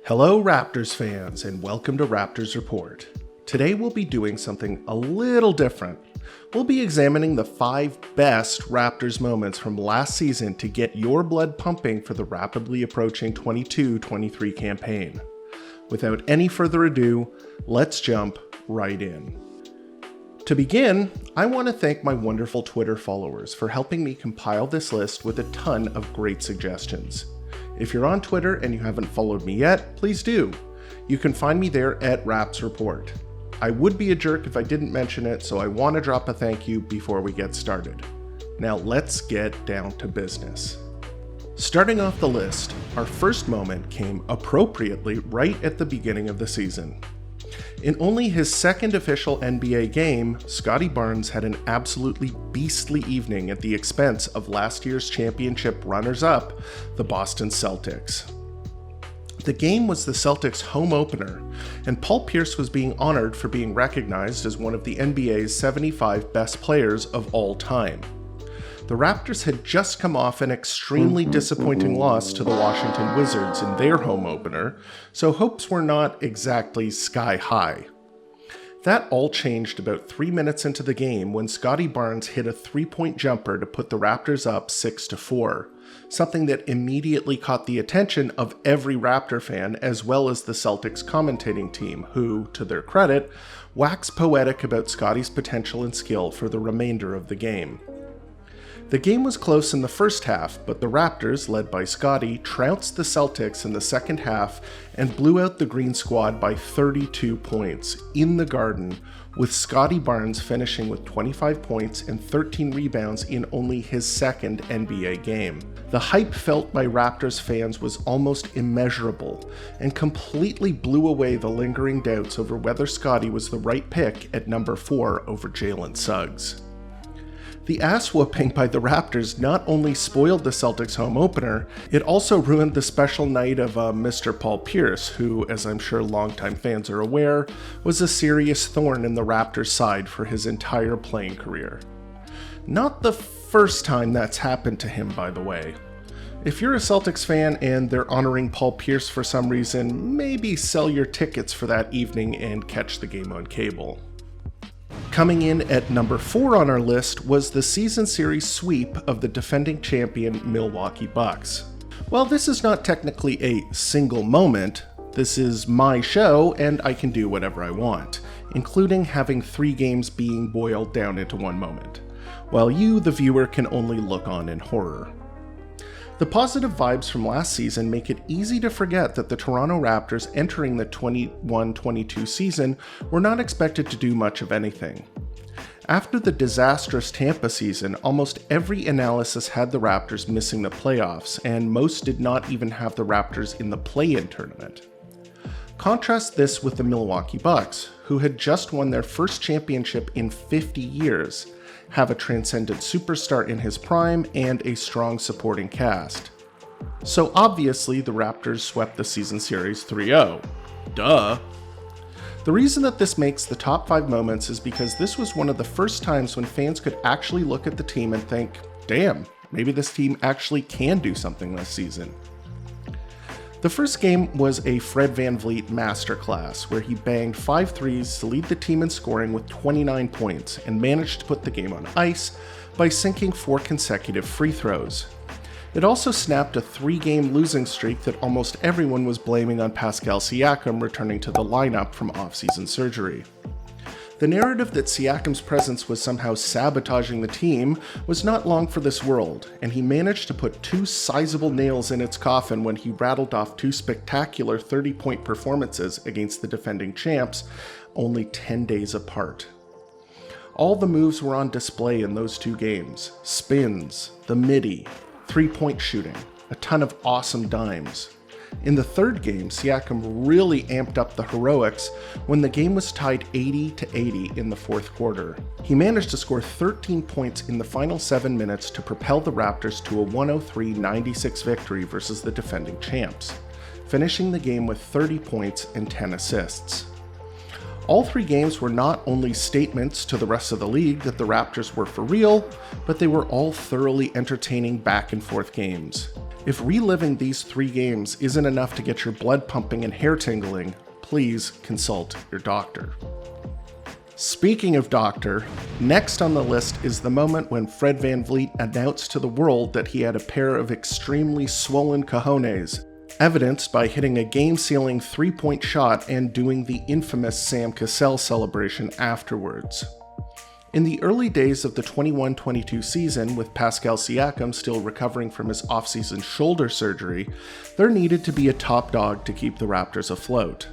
Hello Raptors fans, and welcome to Raptors Report. Today we'll be doing something a little different. We'll be examining the 5 best Raptors moments from last season to get your blood pumping for the rapidly approaching 22-23 campaign. Without any further ado, let's jump right in. To begin, I want to thank my wonderful Twitter followers for helping me compile this list with a ton of great suggestions. If you're on Twitter and you haven't followed me yet, please do. You can find me there at Raps Report. I would be a jerk if I didn't mention it, so I want to drop a thank you before we get started. Now let's get down to business. Starting off the list, our first moment came appropriately right at the beginning of the season. In only his second official NBA game, Scottie Barnes had an absolutely beastly evening at the expense of last year's championship runners-up, the Boston Celtics. The game was the Celtics' home opener, and Paul Pierce was being honored for being recognized as one of the NBA's 75 best players of all time. The Raptors had just come off an extremely disappointing loss to the Washington Wizards in their home opener, so hopes were not exactly sky high. That all changed about 3 minutes into the game when Scottie Barnes hit a 3-point jumper to put the Raptors up 6-4, something that immediately caught the attention of every Raptor fan as well as the Celtics commentating team, who, to their credit, waxed poetic about Scottie's potential and skill for the remainder of the game. The game was close in the first half, but the Raptors, led by Scottie, trounced the Celtics in the second half and blew out the Green squad by 32 points in the Garden, with Scottie Barnes finishing with 25 points and 13 rebounds in only his second NBA game. The hype felt by Raptors fans was almost immeasurable and completely blew away the lingering doubts over whether Scottie was the right pick at number 4 over Jalen Suggs. The ass-whooping by the Raptors not only spoiled the Celtics' home opener, it also ruined the special night of Mr. Paul Pierce, who, as I'm sure longtime fans are aware, was a serious thorn in the Raptors' side for his entire playing career. Not the first time that's happened to him, by the way. If you're a Celtics fan and they're honoring Paul Pierce for some reason, maybe sell your tickets for that evening and catch the game on cable. Coming in at number 4 on our list was the season series sweep of the defending champion Milwaukee Bucks. While this is not technically a single moment, this is my show and I can do whatever I want, including having 3 games being boiled down into one moment, while you, the viewer, can only look on in horror. The positive vibes from last season make it easy to forget that the Toronto Raptors entering the 21-22 season were not expected to do much of anything. After the disastrous Tampa season, almost every analysis had the Raptors missing the playoffs, and most did not even have the Raptors in the play-in tournament. Contrast this with the Milwaukee Bucks, who had just won their first championship in 50 years, have a transcendent superstar in his prime, and a strong supporting cast. So obviously the Raptors swept the season series 3-0. Duh! The reason that this makes the top 5 moments is because this was one of the first times when fans could actually look at the team and think, damn, maybe this team actually can do something this season. The first game was a Fred VanVleet masterclass, where he banged 5 threes to lead the team in scoring with 29 points and managed to put the game on ice by sinking 4 consecutive free throws. It also snapped a 3-game losing streak that almost everyone was blaming on Pascal Siakam returning to the lineup from off-season surgery. The narrative that Siakam's presence was somehow sabotaging the team was not long for this world, and he managed to put 2 sizable nails in its coffin when he rattled off 2 spectacular 30-point performances against the defending champs, only 10 days apart. All the moves were on display in those 2 games: spins, the midi, 3-point shooting, a ton of awesome dimes. In the third game, Siakam really amped up the heroics when the game was tied 80-80 in the fourth quarter. He managed to score 13 points in the final 7 minutes to propel the Raptors to a 103-96 victory versus the defending champs, finishing the game with 30 points and 10 assists. All 3 games were not only statements to the rest of the league that the Raptors were for real, but they were all thoroughly entertaining back and forth games. If reliving these 3 games isn't enough to get your blood pumping and hair tingling, please consult your doctor. Speaking of doctor, next on the list is the moment when Fred VanVleet announced to the world that he had a pair of extremely swollen cojones, evidenced by hitting a game-sealing 3-point shot and doing the infamous Sam Cassell celebration afterwards. In the early days of the 21-22 season, with Pascal Siakam still recovering from his off-season shoulder surgery, there needed to be a top dog to keep the Raptors afloat.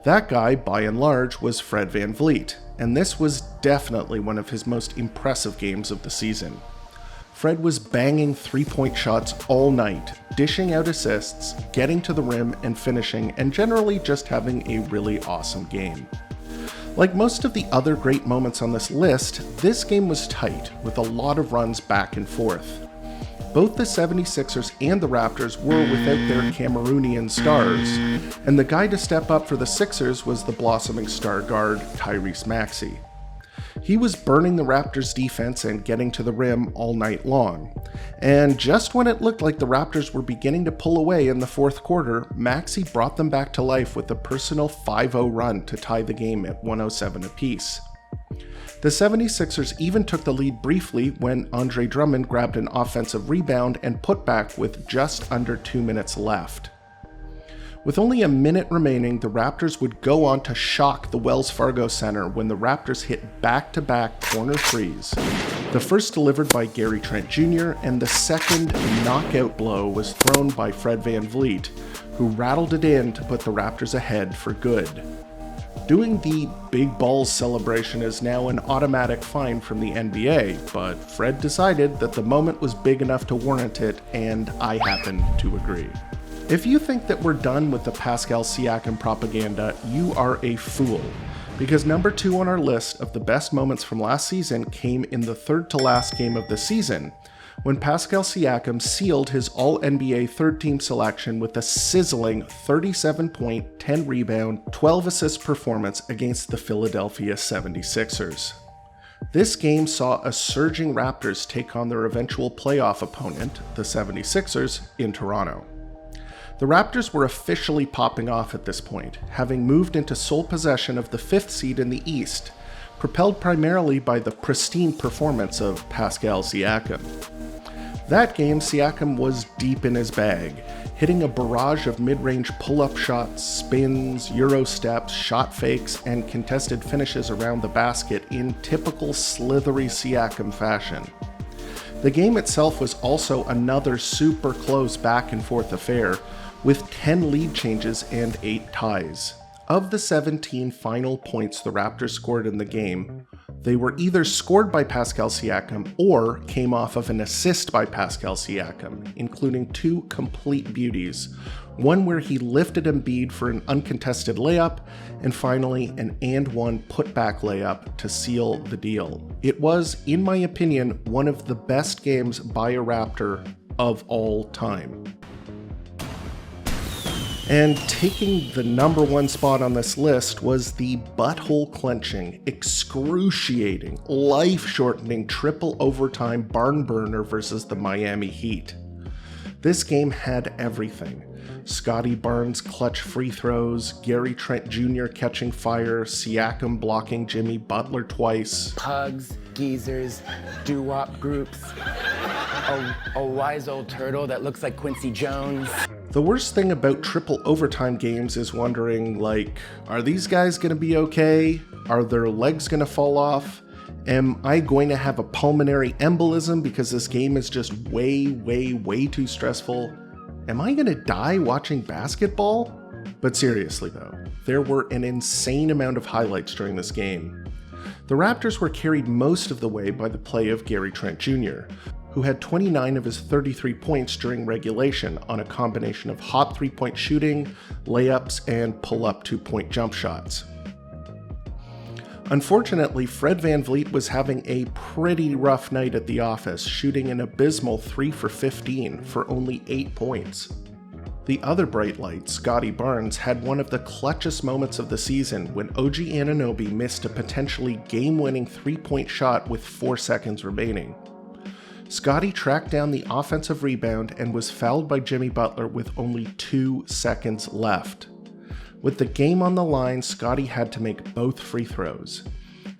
That guy, by and large, was Fred VanVleet, and this was definitely one of his most impressive games of the season. Fred was banging 3-point shots all night, dishing out assists, getting to the rim and finishing, and generally just having a really awesome game. Like most of the other great moments on this list, this game was tight, with a lot of runs back and forth. Both the 76ers and the Raptors were without their Cameroonian stars, and the guy to step up for the Sixers was the blossoming star guard Tyrese Maxey. He was burning the Raptors' defense and getting to the rim all night long. And just when it looked like the Raptors were beginning to pull away in the fourth quarter, Maxey brought them back to life with a personal 5-0 run to tie the game at 107 apiece. The 76ers even took the lead briefly when Andre Drummond grabbed an offensive rebound and put back with just under 2 minutes left. With only a minute remaining, the Raptors would go on to shock the Wells Fargo Center when the Raptors hit back-to-back corner threes. The first delivered by Gary Trent Jr., and the second knockout blow was thrown by Fred VanVleet, who rattled it in to put the Raptors ahead for good. Doing the big balls celebration is now an automatic fine from the NBA, but Fred decided that the moment was big enough to warrant it, and I happen to agree. If you think that we're done with the Pascal Siakam propaganda, you are a fool, because number 2 on our list of the best moments from last season came in the third to last game of the season, when Pascal Siakam sealed his All-NBA third-team selection with a sizzling 37-point, 10-rebound, 12-assist performance against the Philadelphia 76ers. This game saw a surging Raptors take on their eventual playoff opponent, the 76ers, in Toronto. The Raptors were officially popping off at this point, having moved into sole possession of the 5th seed in the East, propelled primarily by the pristine performance of Pascal Siakam. That game, Siakam was deep in his bag, hitting a barrage of mid-range pull-up shots, spins, euro steps, shot fakes, and contested finishes around the basket in typical slithery Siakam fashion. The game itself was also another super close back-and-forth affair, with 10 lead changes and 8 ties. Of the 17 final points the Raptors scored in the game, they were either scored by Pascal Siakam or came off of an assist by Pascal Siakam, including 2 complete beauties, one where he lifted Embiid for an uncontested layup, and finally an and-one putback layup to seal the deal. It was, in my opinion, one of the best games by a Raptor of all time. And taking the number 1 spot on this list was the butthole-clenching, excruciating, life-shortening triple overtime barn burner versus the Miami Heat. This game had everything. Scotty Barnes' clutch free throws, Gary Trent Jr. catching fire, Siakam blocking Jimmy Butler twice. Pugs, geezers, doo-wop groups, a wise old turtle that looks like Quincy Jones. The worst thing about triple overtime games is wondering, like, are these guys gonna be okay? Are their legs gonna fall off? Am I going to have a pulmonary embolism because this game is just way too stressful? Am I gonna die watching basketball? But seriously though, there were an insane amount of highlights during this game. The Raptors were carried most of the way by the play of Gary Trent Jr., who had 29 of his 33 points during regulation on a combination of hot 3-point shooting, layups, and pull-up 2-point jump shots. Unfortunately, Fred VanVleet was having a pretty rough night at the office, shooting an abysmal 3 for 15 for only 8 points. The other bright light, Scotty Barnes, had one of the clutchest moments of the season when OG Anunoby missed a potentially game-winning 3-point shot with 4 seconds remaining. Scottie tracked down the offensive rebound and was fouled by Jimmy Butler with only 2 seconds left. With the game on the line, Scottie had to make both free throws.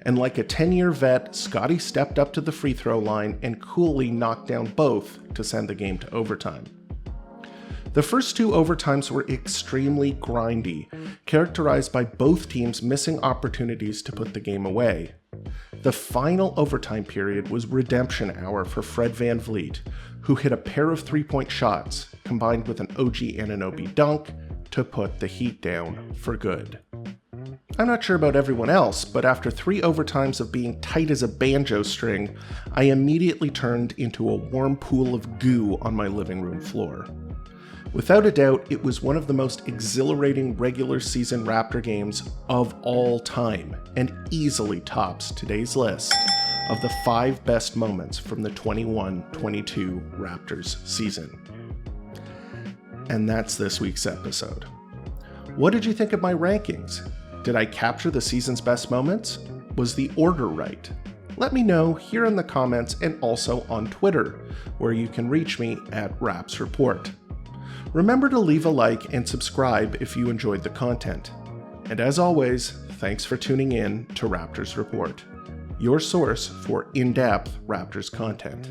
And like a 10-year vet, Scottie stepped up to the free throw line and coolly knocked down both to send the game to overtime. The first 2 overtimes were extremely grindy, characterized by both teams missing opportunities to put the game away. The final overtime period was redemption hour for Fred VanVleet, who hit a pair of 3-point shots, combined with an OG Anunoby dunk, to put the Heat down for good. I'm not sure about everyone else, but after 3 overtimes of being tight as a banjo string, I immediately turned into a warm pool of goo on my living room floor. Without a doubt, it was one of the most exhilarating regular season Raptor games of all time, and easily tops today's list of the 5 best moments from the 21-22 Raptors season. And that's this week's episode. What did you think of my rankings? Did I capture the season's best moments? Was the order right? Let me know here in the comments and also on Twitter, where you can reach me at Raps Report. Remember to leave a like and subscribe if you enjoyed the content. And as always, thanks for tuning in to Raptors Report, your source for in-depth Raptors content.